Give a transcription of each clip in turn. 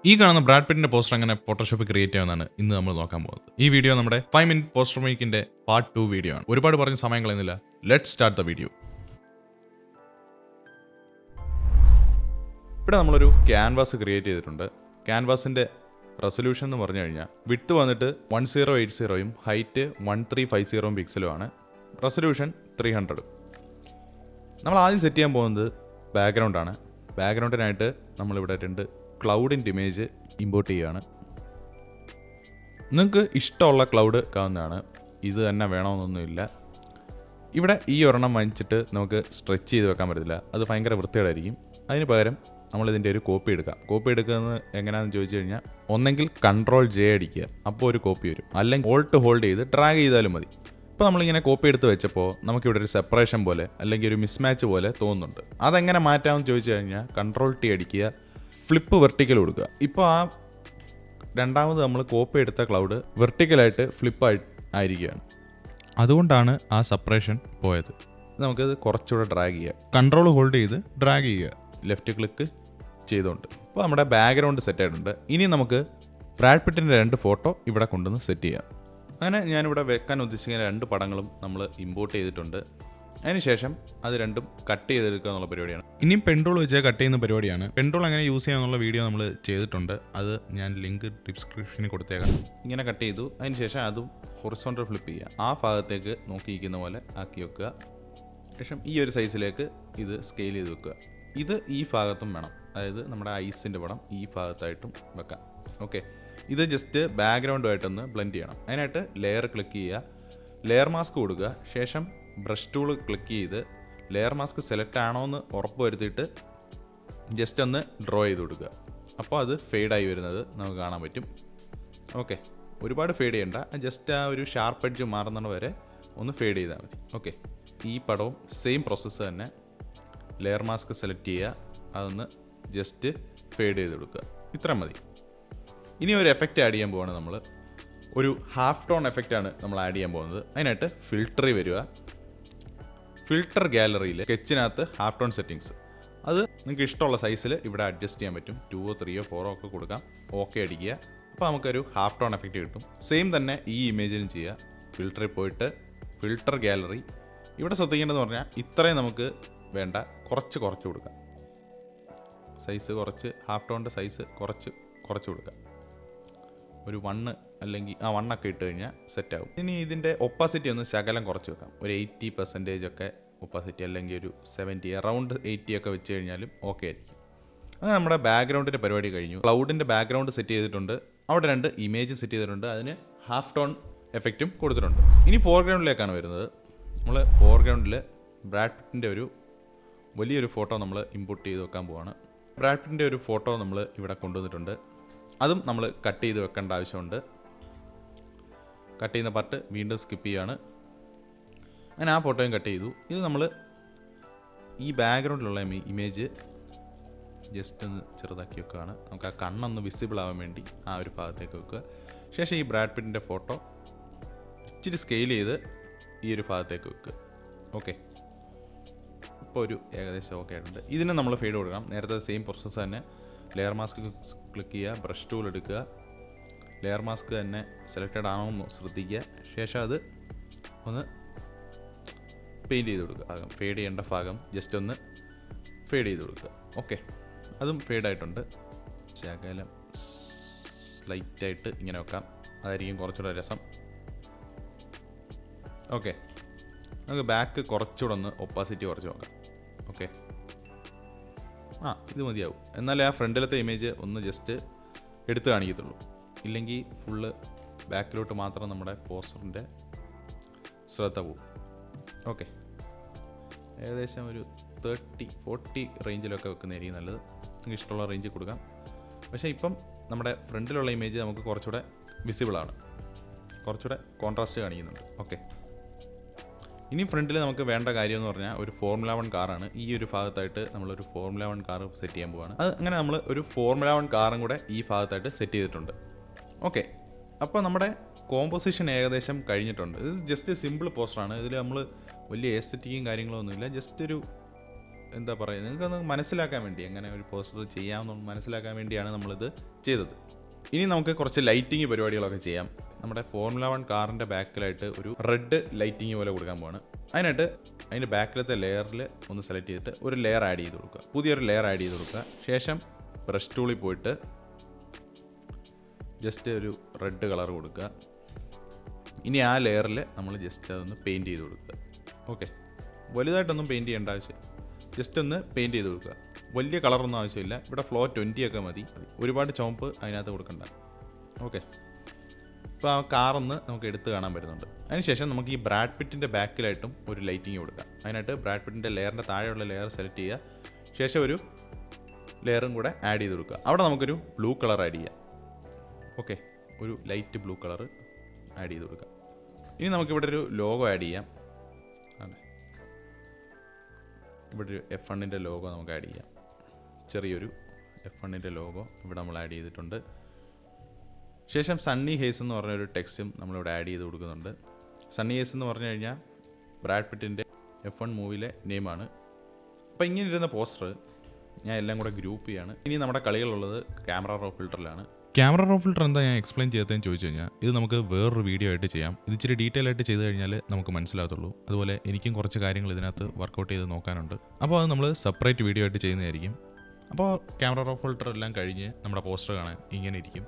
ഈ കാണുന്ന ബ്രാഡ് പിറ്റിന്റെ പോസ്റ്റർ എങ്ങനെ ഫോട്ടോഷോപ്പ് ക്രിയേറ്റ് ചെയ്യാമെന്നാണ് ഇന്ന് നമ്മൾ നോക്കാൻ പോകുന്നത്. ഈ വീഡിയോ നമ്മുടെ 5 മിനിറ്റ് പോസ്റ്റർ മേക്കിന്റെ പാർട്ട് 2 വീഡിയോ ആണ്. ഒരുപാട് പറഞ്ഞ സമയം കളയുന്നില്ല. Let's start the video. ഇവിടെ നമ്മളൊരു ക്യാൻവാസ് ക്രിയേറ്റ് ചെയ്തിട്ടുണ്ട്. ക്യാൻവാസിന്റെ റെസൊല്യൂഷൻ എന്ന് പറഞ്ഞു കഴിഞ്ഞാൽ വിഡ്ത്ത് വന്നിട്ട് 1080 ഹൈറ്റ് 1350 പിക്സലുമാണ്. റെസൊല്യൂഷൻ 300. നമ്മൾ ആദ്യം സെറ്റ് ചെയ്യാൻ പോകുന്നത് ബാക്ക്ഗ്രൗണ്ടാണ്. ബാക്ക്ഗ്രൗണ്ടിനായിട്ട് നമ്മളിവിടെ 2 ക്ലൗഡിൻ്റെ ഇമേജ് ഇമ്പോർട്ട് ചെയ്യുകയാണ്. നിങ്ങൾക്ക് ഇഷ്ടമുള്ള ക്ലൗഡ് കാണുന്നതാണ്. ഇത് തന്നെ വേണമെന്നൊന്നുമില്ല. ഇവിടെ ഈ ഒരെണ്ണം വാങ്ങിച്ചിട്ട് നമുക്ക് സ്ട്രെച്ച് ചെയ്ത് വെക്കാൻ പറ്റത്തില്ല. അത് ഭയങ്കര വൃത്തികേടായിരിക്കും. അതിന് പകരം നമ്മളിതിൻ്റെ ഒരു കോപ്പി എടുക്കാം. കോപ്പി എടുക്കുന്നത് എങ്ങനെയാണെന്ന് ചോദിച്ചു കഴിഞ്ഞാൽ ഒന്നെങ്കിൽ Ctrl+J അടിക്കുക, അപ്പോൾ ഒരു കോപ്പി വരും. അല്ലെങ്കിൽ Alt ഹോൾഡ് ചെയ്ത് ഡ്രാഗ് ചെയ്താലും മതി. ഇപ്പോൾ നമ്മളിങ്ങനെ കോപ്പി എടുത്ത് വെച്ചപ്പോൾ നമുക്കിവിടെ ഒരു സെപ്പറേഷൻ പോലെ അല്ലെങ്കിൽ ഒരു മിസ്മാച്ച് പോലെ തോന്നുന്നുണ്ട്. അതെങ്ങനെ മാറ്റാമെന്ന് ചോദിച്ചു കഴിഞ്ഞാൽ Ctrl+T അടിക്കുക, ഫ്ലിപ്പ് വെർട്ടിക്കൽ കൊടുക്കുക. ഇപ്പോൾ ആ രണ്ടാമത് നമ്മൾ കോപ്പി എടുത്ത ക്ലൗഡ് വെർട്ടിക്കലായിട്ട് ആയിരിക്കുകയാണ്. അതുകൊണ്ടാണ് ആ സെപ്പറേഷൻ പോയത്. നമുക്കത് കുറച്ചുകൂടെ ഡ്രാഗ് ചെയ്യുക. Ctrl ഹോൾഡ് ചെയ്ത് ഡ്രാഗ് ചെയ്യുക, ലെഫ്റ്റ് ക്ലിക്ക് ചെയ്തുകൊണ്ട്. അപ്പോൾ നമ്മുടെ ബാക്ക്ഗ്രൗണ്ട് സെറ്റ് ആയിട്ടുണ്ട്. ഇനി നമുക്ക് ബ്രാഡ് പിറ്റിൻ്റെ 2 ഫോട്ടോ ഇവിടെ കൊണ്ടുവന്ന് സെറ്റ് ചെയ്യാം. അങ്ങനെ ഞാനിവിടെ വെക്കാൻ ഉദ്ദേശിക്കുന്ന 2 പടങ്ങളും നമ്മൾ ഇമ്പോർട്ട് ചെയ്തിട്ടുണ്ട്. അതിനുശേഷം അത് രണ്ടും കട്ട് ചെയ്തെടുക്കുക എന്നുള്ള പരിപാടിയാണ്. ഇനിയും പെൻടൂൾ വെച്ച് കട്ട് ചെയ്യുന്ന പരിപാടിയാണ്. പെൻടൂൾ എങ്ങനെ യൂസ് ചെയ്യാമെന്നുള്ള വീഡിയോ നമ്മൾ ചെയ്തിട്ടുണ്ട്. അത് ഞാൻ ലിങ്ക് ഡിസ്ക്രിപ്ഷനിൽ കൊടുത്തേക്കാം. ഇങ്ങനെ കട്ട് ചെയ്തു. അതിനുശേഷം അതും ഹൊറിസോണ്ടൽ ഫ്ലിപ്പ് ചെയ്യുക. ആ ഭാഗത്തേക്ക് നോക്കിയിരിക്കുന്ന പോലെ ആക്കി വെക്കുക. ശേഷം ഈ ഒരു സൈസിലേക്ക് ഇത് സ്കെയിൽ ചെയ്ത് വെക്കുക. ഇത് ഈ ഭാഗത്തും വേണം. അതായത് നമ്മുടെ ഐസിൻ്റെ പടം ഈ ഭാഗത്തായിട്ടും വെക്കാം. ഓക്കെ, ഇത് ജസ്റ്റ് ബാക്ക്ഗ്രൗണ്ടുമായിട്ടൊന്ന് ബ്ലെൻഡ് ചെയ്യണം. അതിനായിട്ട് ലെയർ ക്ലിക്ക് ചെയ്യുക, ലെയർ മാസ്ക് കൊടുക്കുക. ശേഷം ബ്രഷ് ടൂൾ ക്ലിക്ക് ചെയ്ത് ലെയർ മാസ്ക് സെലക്ട് ആണോ എന്ന് ഉറപ്പ് വരുത്തിയിട്ട് ജസ്റ്റ് ഒന്ന് ഡ്രോ ചെയ്ത് കൊടുക്കുക. അപ്പോൾ അത് ഫെയ്ഡായി വരുന്നത് നമുക്ക് കാണാൻ പറ്റും. ഓക്കെ, ഒരുപാട് ഫെയ്ഡ് ചെയ്യണ്ട, ജസ്റ്റ് ആ ഒരു ഷാർപ്പ് എഡ്ജ് മാറുന്നത് വരെ ഒന്ന് ഫെയ്ഡ് ചെയ്താൽ മതി. ഓക്കെ, ഈ പടവും സെയിം പ്രോസസ്സ് തന്നെ. ലെയർ മാസ്ക് സെലക്ട് ചെയ്യുക, അതൊന്ന് ജസ്റ്റ് ഫെയ്ഡ് ചെയ്ത് കൊടുക്കുക. ഇത്ര മതി. ഇനി ഒരു എഫക്റ്റ് ആഡ് ചെയ്യാൻ പോവാണ്. നമ്മൾ ഒരു ഹാഫ് ടോൺ എഫക്റ്റാണ് നമ്മൾ ആഡ് ചെയ്യാൻ പോകുന്നത്. അതിനായിട്ട് ഫിൽറ്ററിൽ വരിക. ഫിൽറ്റർ ഗാലറിയിൽ സ്കെച്ചിനകത്ത് ഹാഫ് ടോൺ സെറ്റിങ്സ്, അത് നിങ്ങൾക്ക് ഇഷ്ടമുള്ള സൈസിൽ ഇവിടെ അഡ്ജസ്റ്റ് ചെയ്യാൻ പറ്റും. 2, 3, 4 ഒക്കെ കൊടുക്കാം. ഓക്കെ അടിക്കുക. അപ്പോൾ നമുക്കൊരു ഹാഫ് ടോൺ എഫക്റ്റ് കിട്ടും. സെയിം തന്നെ ഈ ഇമേജിലും ചെയ്യുക. ഫിൽറ്ററിൽ പോയിട്ട് ഫിൽറ്റർ ഗാലറി, ഇവിടെ ശ്രദ്ധിക്കേണ്ടതെന്ന് പറഞ്ഞാൽ ഇത്രയും നമുക്ക് വേണ്ട, കുറച്ച് കൊടുക്കാം. സൈസ് കുറച്ച്, ഹാഫ് ടോണിൻ്റെ സൈസ് കുറച്ച് കൊടുക്കാം. ഒരു 1 അല്ലെങ്കിൽ 1 ഒക്കെ ഇട്ട് കഴിഞ്ഞാൽ സെറ്റാവും. ഇനി ഇതിൻ്റെ ഒപ്പാസിറ്റി ഒന്ന് ശകലം കുറച്ച് വെക്കാം. ഒരു 80% ഒക്കെ ഒപ്പാസിറ്റി, അല്ലെങ്കിൽ ഒരു 70, അറൗണ്ട് 80 ഒക്കെ വെച്ച് കഴിഞ്ഞാലും ഓക്കെ ആയിരിക്കും. അങ്ങനെ നമ്മുടെ ബാക്ക്ഗ്രൗണ്ടിൻ്റെ പരിപാടി കഴിഞ്ഞു. ക്ലൗഡിൻ്റെ ബാക്ക്ഗ്രൗണ്ട് സെറ്റ് ചെയ്തിട്ടുണ്ട്. അവിടെ 2 ഇമേജ് സെറ്റ് ചെയ്തിട്ടുണ്ട്. അതിന് ഹാഫ് ടോൺ എഫക്റ്റും കൊടുത്തിട്ടുണ്ട്. ഇനി ഫോർഗ്രൗണ്ടിലേക്കാണ് വരുന്നത്. നമ്മൾ ഫോർഗ്രൗണ്ടിൽ ബ്രാഡ് പിറ്റിൻ്റെ ഒരു വലിയൊരു ഫോട്ടോ നമ്മൾ ഇമ്പോർട്ട് ചെയ്ത് വെക്കാൻ പോവാണ്. ബ്രാഡ് പിറ്റിൻ്റെ ഒരു ഫോട്ടോ നമ്മൾ ഇവിടെ കൊണ്ടുവന്നിട്ടുണ്ട്. അതും നമ്മൾ കട്ട് ചെയ്ത് വെക്കേണ്ട ആവശ്യമുണ്ട്. കട്ട് ചെയ്യുന്ന പാർട്ട് വീണ്ടും സ്കിപ്പ് ചെയ്യാണ്. അങ്ങനെ ആ ഫോട്ടോയും കട്ട് ചെയ്തു. ഇത് നമ്മൾ ഈ ബാക്ക്ഗ്രൗണ്ടിലുള്ള ഇമേജ് ജസ്റ്റ് ഒന്ന് ചെറുതാക്കി വെക്കുകയാണ്. നമുക്ക് ആ കണ്ണൊന്ന് വിസിബിൾ ആവാൻ വേണ്ടി ആ ഒരു ഭാഗത്തേക്ക് വെക്കുക. ശേഷം ഈ ബ്രാഡ് പിറ്റിൻ്റെ ഫോട്ടോ ഇച്ചിരി സ്കെയിൽ ചെയ്ത് ഈ ഒരു ഭാഗത്തേക്ക് വെക്കുക. ഓക്കെ, ഇപ്പോൾ ഒരു ഏകദേശം ഓക്കെ ആയിട്ടുണ്ട്. ഇതിന് നമ്മൾ ഫെയ്ഡ് കൊടുക്കണം. നേരത്തെ സെയിം പ്രോസസ്സ് തന്നെ. ലെയർ മാസ്ക് ക്ലിക്ക് ചെയ്യുക, ബ്രഷ് ടൂൾ എടുക്കുക, ലെയർ മാസ്ക് തന്നെ സെലക്റ്റഡ് ആണോ എന്ന് ശ്രദ്ധിക്കുക. ശേഷം അത് ഒന്ന് പെയിൻറ്റ് ചെയ്ത് കൊടുക്കുക. ഫെയ്ഡ് ചെയ്യേണ്ട ഭാഗം ജസ്റ്റ് ഒന്ന് ഫെയ്ഡ് ചെയ്ത് കൊടുക്കുക. ഓക്കെ, അതും ഫെയ്ഡായിട്ടുണ്ട്. ശകലം സ്ലൈറ്റായിട്ട് ഇങ്ങനെ വെക്കാം, അതായിരിക്കും കുറച്ചുകൂടെ രസം. ഓക്കെ, നമുക്ക് ബാക്ക് കുറച്ചുകൂടെ ഒന്ന് ഒപ്പാസിറ്റി കുറച്ച് നോക്കാം. ഓക്കെ, ഇത് മതിയാവും. എന്നാലേ ആ ഫ്രണ്ടിലത്തെ ഇമേജ് ഒന്ന് ജസ്റ്റ് എടുത്ത് കാണിക്കത്തുള്ളൂ. ഇല്ലെങ്കിൽ ഫുള്ള് ബാക്കിലോട്ട് മാത്രം നമ്മുടെ പോസ്റ്ററിൻ്റെ ശ്രദ്ധ പോവും. ഓക്കെ, ഏകദേശം ഒരു 30-40 റേഞ്ചിലൊക്കെ വെക്കുന്നതായിരിക്കും നല്ലത്. നിങ്ങൾക്ക് ഇഷ്ടമുള്ള റേഞ്ചിൽ കൊടുക്കാം. പക്ഷേ ഇപ്പം നമ്മുടെ ഫ്രണ്ടിലുള്ള ഇമേജ് നമുക്ക് കുറച്ചുകൂടെ വിസിബിളാണ്, കുറച്ചുകൂടെ കോൺട്രാസ്റ്റ് കാണിക്കുന്നുണ്ട്. ഓക്കെ, ഇനി ഫ്രണ്ടിൽ നമുക്ക് വേണ്ട കാര്യം എന്ന് പറഞ്ഞാൽ ഒരു ഫോർമുല 1 കാറാണ്. ഈ ഒരു ഭാഗത്തായിട്ട് നമ്മളൊരു ഫോർമുല 1 കാർ സെറ്റ് ചെയ്യാൻ പോവാണ്. അത് അങ്ങനെ നമ്മൾ ഒരു ഫോർമുല 1 കാറും കൂടെ ഈ ഭാഗത്തായിട്ട് സെറ്റ് ചെയ്തിട്ടുണ്ട്. ഓക്കെ, അപ്പോൾ നമ്മുടെ കോമ്പോസിഷൻ ഏകദേശം കഴിഞ്ഞിട്ടുണ്ട്. ഇത് ജസ്റ്റ് സിമ്പിൾ പോസ്റ്ററാണ്. ഇതിൽ നമ്മൾ വലിയ എസ്തെറ്റിക്കും കാര്യങ്ങളൊന്നുമില്ല. ജസ്റ്റ് ഒരു എന്താ പറയുക, നിങ്ങൾക്കൊന്ന് മനസ്സിലാക്കാൻ വേണ്ടി എങ്ങനെ ഒരു പോസ്റ്റർ ചെയ്യാമെന്ന് മനസ്സിലാക്കാൻ വേണ്ടിയാണ് നമ്മളിത് ചെയ്തത്. ഇനി നമുക്ക് കുറച്ച് ലൈറ്റിങ് പരിപാടികളൊക്കെ ചെയ്യാം. നമ്മുടെ ഫോർമുല 1 കാറിൻ്റെ ബാക്കിലായിട്ട് ഒരു റെഡ് ലൈറ്റിങ് പോലെ കൊടുക്കാൻ പോവാണ്. അതിനായിട്ട് അതിൻ്റെ ബാക്കിലത്തെ ലെയറിൽ ഒന്ന് സെലക്ട് ചെയ്തിട്ട് ഒരു ലെയർ ആഡ് ചെയ്ത് കൊടുക്കുക, പുതിയൊരു ലെയർ ആഡ് ചെയ്ത് കൊടുക്കുക. ശേഷം ബ്രഷ് ടൂളിൽ പോയിട്ട് ജസ്റ്റ് ഒരു റെഡ് കളർ കൊടുക്കുക. ഇനി ആ ലെയറിൽ നമ്മൾ ജസ്റ്റ് അതൊന്ന് പെയിൻറ്റ് ചെയ്ത് കൊടുക്കുക. ഓക്കെ, വലുതായിട്ടൊന്നും പെയിൻറ്റ് ചെയ്യേണ്ട ആവശ്യം, ജസ്റ്റ് ഒന്ന് പെയിൻറ്റ് ചെയ്ത് കൊടുക്കുക. വലിയ കളറൊന്നും ആവശ്യമില്ല. ഇവിടെ ഫ്ലോ 20 ഒക്കെ മതി, ഒരുപാട് ചുവപ്പ് അതിനകത്ത് കൊടുക്കണ്ട. ഓക്കെ, ഇപ്പോൾ ആ കാറൊന്ന് നമുക്ക് എടുത്ത് കാണാൻ പറ്റുന്നുണ്ട്. അതിനുശേഷം നമുക്ക് ഈ ബ്രാഡ് പിറ്റിൻ്റെ ബാക്കിലായിട്ടും ഒരു ലൈറ്റിങ് കൊടുക്കാം. അതിനായിട്ട് ബ്രാഡ് പിറ്റിൻ്റെ ലെയറിൻ്റെ താഴെയുള്ള ലെയർ സെലക്ട് ചെയ്യുക. ശേഷം ഒരു ലെയറും കൂടെ ആഡ് ചെയ്ത് കൊടുക്കുക. അവിടെ നമുക്കൊരു ബ്ലൂ കളർ ആഡ് ചെയ്യാം. ഓക്കെ, ഒരു ലൈറ്റ് ബ്ലൂ കളർ ആഡ് ചെയ്ത് കൊടുക്കുക. ഇനി നമുക്കിവിടെ ഒരു ലോഗോ ആഡ് ചെയ്യാം. അതെ, ഇവിടെ ഒരു F1ൻ്റെ ലോഗോ നമുക്ക് ആഡ് ചെയ്യാം. ചെറിയൊരു F1ൻ്റെ ലോഗോ ഇവിടെ നമ്മൾ ആഡ് ചെയ്തിട്ടുണ്ട്. ശേഷം സണ്ണി ഹേസ് എന്ന് പറഞ്ഞൊരു ടെക്സ്റ്റും നമ്മളിവിടെ ആഡ് ചെയ്ത് കൊടുക്കുന്നുണ്ട്. സണ്ണി ഹേസ് എന്ന് പറഞ്ഞു കഴിഞ്ഞാൽ ബ്രാഡ് പിറ്റിൻ്റെ F1 മൂവിയിലെ നെയിമാണ്. അപ്പോൾ ഇങ്ങനെ ഇരുന്ന പോസ്റ്റർ ഞാൻ എല്ലാം കൂടെ ഗ്രൂപ്പ് ചെയ്യാണ്. ഇനി നമ്മുടെ കളികളുള്ളത് ക്യാമറ റോ ഫിൽറ്ററിലാണ്. ക്യാമറ റോ ഫിൽറ്റർ എന്താ ഞാൻ എക്സ്പ്ലെയിൻ ചെയ്തതെന്ന് ചോദിച്ചു കഴിഞ്ഞാൽ, ഇത് നമുക്ക് വേറൊരു വീഡിയോ ആയിട്ട് ചെയ്യാം. ഇത് ഇച്ചിരി ഡീറ്റെയിൽ ആയിട്ട് ചെയ്ത് കഴിഞ്ഞാൽ നമുക്ക് മനസ്സിലാകത്തുള്ളൂ. അതുപോലെ എനിക്കും കുറച്ച് കാര്യങ്ങൾ ഇതിനകത്ത് വർക്കൗട്ട് ചെയ്ത് നോക്കാനുണ്ട്. അപ്പോൾ അത് നമ്മൾ സെപ്പറേറ്റ് വീഡിയോ ആയിട്ട് ചെയ്യുന്നതായിരിക്കും. അപ്പോൾ ക്യാമറ റോ ഫിൽറ്റർ എല്ലാം കഴിഞ്ഞ് നമ്മുടെ പോസ്റ്റർ കാണാൻ ഇങ്ങനെ ഇരിക്കും.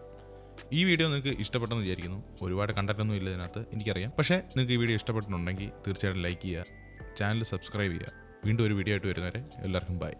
ഈ വീഡിയോ നിങ്ങൾക്ക് ഇഷ്ടപ്പെട്ടെന്ന് വിചാരിക്കുന്നു. ഒരുപാട് കണ്ടൻറ്റൊന്നും ഇല്ല ഇതിനകത്ത്, എനിക്കറിയാം. പക്ഷേ നിങ്ങൾക്ക് ഈ വീഡിയോ ഇഷ്ടപ്പെട്ടിട്ടുണ്ടെങ്കിൽ തീർച്ചയായിട്ടും ലൈക്ക് ചെയ്യുക, ചാനൽ സബ്സ്ക്രൈബ് ചെയ്യുക. വീണ്ടും ഒരു വീഡിയോ ആയിട്ട് വരുന്നവരെ എല്ലാവർക്കും ബൈ.